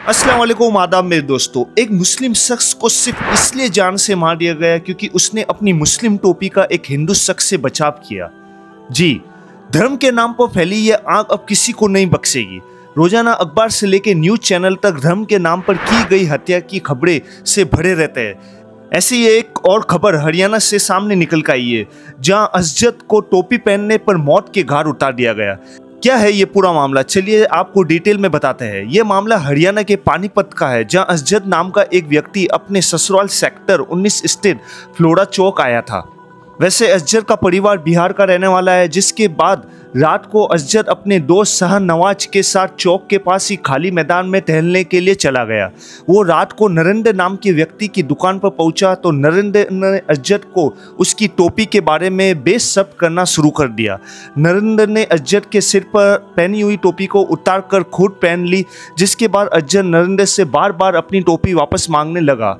अस्सलाम वालेकुम, आदाब मेरे दोस्तों। एक मुस्लिम शख्स को सिर्फ इसलिए जान से मार दिया गया क्योंकि उसने अपनी मुस्लिम टोपी का एक हिंदू शख्स से बचाव किया। जी, धर्म के नाम पर फैली यह आग अब किसी को नहीं बख्शेगी। रोजाना अखबार से लेकर न्यूज चैनल तक धर्म के नाम पर की गई हत्या की खबरें से भरे रहते हैं। ऐसी ही एक और खबर हरियाणा से सामने निकल कर आई है, जहां असजद को टोपी पहनने पर मौत के घाट उतार दिया गया। क्या है ये पूरा मामला, चलिए आपको डिटेल में बताते हैं। ये मामला हरियाणा के पानीपत का है, जहां असजद नाम का एक व्यक्ति अपने ससुराल सेक्टर 19 स्थित फ्लोरा चौक आया था। वैसे असजद का परिवार बिहार का रहने वाला है, जिसके बाद रात को असजद अपने दोस्त शाहनवाज के साथ चौक के पास ही खाली मैदान में टहलने के लिए चला गया। वो रात को नरेंद्र नाम के व्यक्ति की दुकान पर पहुंचा तो नरेंद्र ने असजद को उसकी टोपी के बारे में बेशब्द करना शुरू कर दिया। नरेंद्र ने असजद के सिर पर पहनी हुई टोपी को उतार कर खुद पहन ली, जिसके बाद असजद नरेंद्र से बार बार अपनी टोपी वापस मांगने लगा।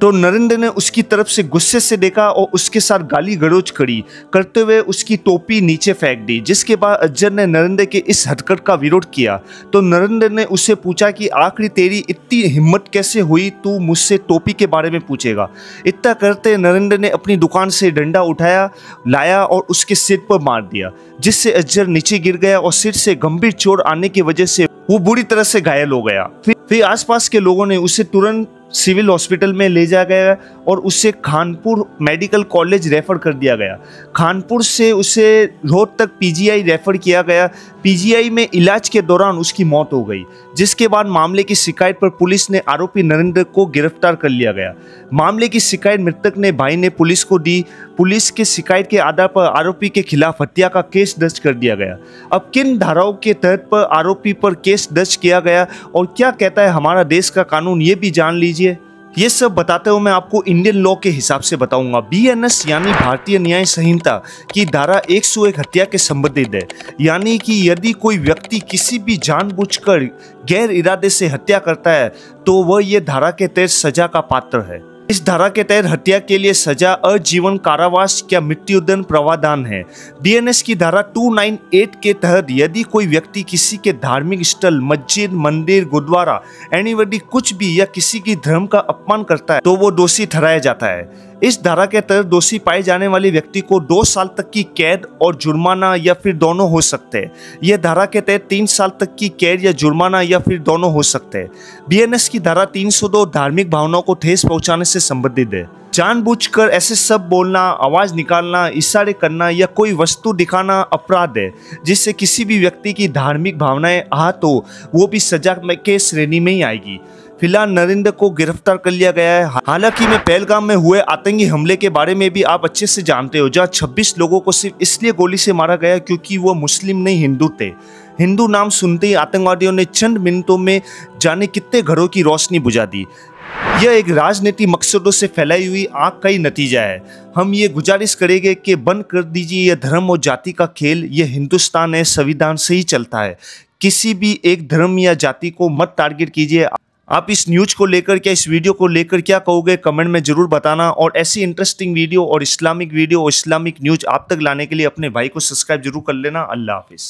तो नरेंद्र ने उसकी तरफ से गुस्से से देखा और उसके साथ गाली गलौज करी करते हुए उसकी टोपी नीचे फेंक दी, जिसके बाद असजद ने नरेंद्र के इस हरकत का विरोध किया। तो नरेंद्र ने उससे पूछा कि आखिर तेरी इतनी हिम्मत कैसे हुई, तू मुझसे टोपी के बारे में पूछेगा। इतना करते नरेंद्र ने अपनी दुकान से डंडा उठाया लाया और उसके सिर पर मार दिया, जिससे असजद नीचे गिर गया और सिर से गंभीर चोट आने की वजह से वो बुरी तरह से घायल हो गया। फिर आसपास के लोगों ने उसे तुरंत सिविल हॉस्पिटल में ले जाया गया और उसे खानपुर मेडिकल कॉलेज रेफर कर दिया गया। खानपुर से उसे रोहतक पीजीआई रेफर किया गया। पीजीआई में इलाज के दौरान उसकी मौत हो गई, जिसके बाद मामले की शिकायत पर पुलिस ने आरोपी नरेंद्र को गिरफ्तार कर लिया गया। मामले की शिकायत मृतक ने भाई ने पुलिस को दी। पुलिस के शिकायत के आधार पर आरोपी के खिलाफ हत्या का केस दर्ज कर दिया गया। अब किन धाराओं के तहत पर आरोपी पर केस दर्ज किया गया और क्या कहता है हमारा देश का कानून, ये भी जान लीजिए। ये सब बताते हुए मैं आपको इंडियन लॉ के हिसाब से बताऊंगा। बीएनएस यानी भारतीय न्याय संहिता की धारा 101 हत्या के संबंधित है, यानी कि यदि कोई व्यक्ति किसी भी जानबूझकर गैर इरादे से हत्या करता है तो वह ये धारा के तहत सजा का पात्र है। इस धारा के तहत हत्या के लिए सजा आजीवन कारावास या मृत्युदंड प्रावधान है। बीएनएस की धारा 298 के तहत यदि कोई व्यक्ति किसी के धार्मिक स्थल, मस्जिद, मंदिर, गुरुद्वारा, एनीबडी कुछ भी या किसी की धर्म का अपमान करता है तो वो दोषी ठहराया जाता है। इस धारा के तहत दोषी पाए जाने वाले व्यक्ति को 2 साल तक की कैद और जुर्माना या फिर दोनों हो सकते हैं। यह धारा के तहत 3 साल तक की कैद या जुर्माना या फिर दोनों हो सकते हैं। बीएनएस की धारा 302 धार्मिक भावनाओं को ठेस पहुंचाने से संबंधित है। जानबूझकर ऐसे सब बोलना, आवाज निकालना, इशारे करना या कोई वस्तु दिखाना अपराध है, जिससे किसी भी व्यक्ति की धार्मिक भावनाएं आहत हो, वो भी सजा के श्रेणी में ही आएगी। फिलहाल नरेंद्र को गिरफ्तार कर लिया गया है। हालांकि मैं पहलगाम में हुए आतंकी हमले के बारे में भी आप अच्छे से जानते हो, जहां 26 लोगों को सिर्फ इसलिए गोली से मारा गया क्योंकि वो मुस्लिम नहीं हिंदू थे। हिंदू नाम सुनते ही आतंकवादियों ने चंद मिनटों में जाने कितने घरों की रोशनी बुझा दी। यह एक राजनीतिक मकसदों से फैलाई हुई आग का ही नतीजा है। हम ये गुजारिश करेंगे कि बंद कर दीजिए यह धर्म और जाति का खेल। यह हिंदुस्तान है, संविधान से ही चलता है। किसी भी एक धर्म या जाति को मत टारगेट कीजिए। आप इस न्यूज को लेकर क्या, इस वीडियो को लेकर क्या कहोगे, कमेंट में जरूर बताना। और ऐसी इंटरेस्टिंग वीडियो और इस्लामिक न्यूज आप तक लाने के लिए अपने भाई को सब्सक्राइब जरूर कर लेना। अल्लाह हाफिज।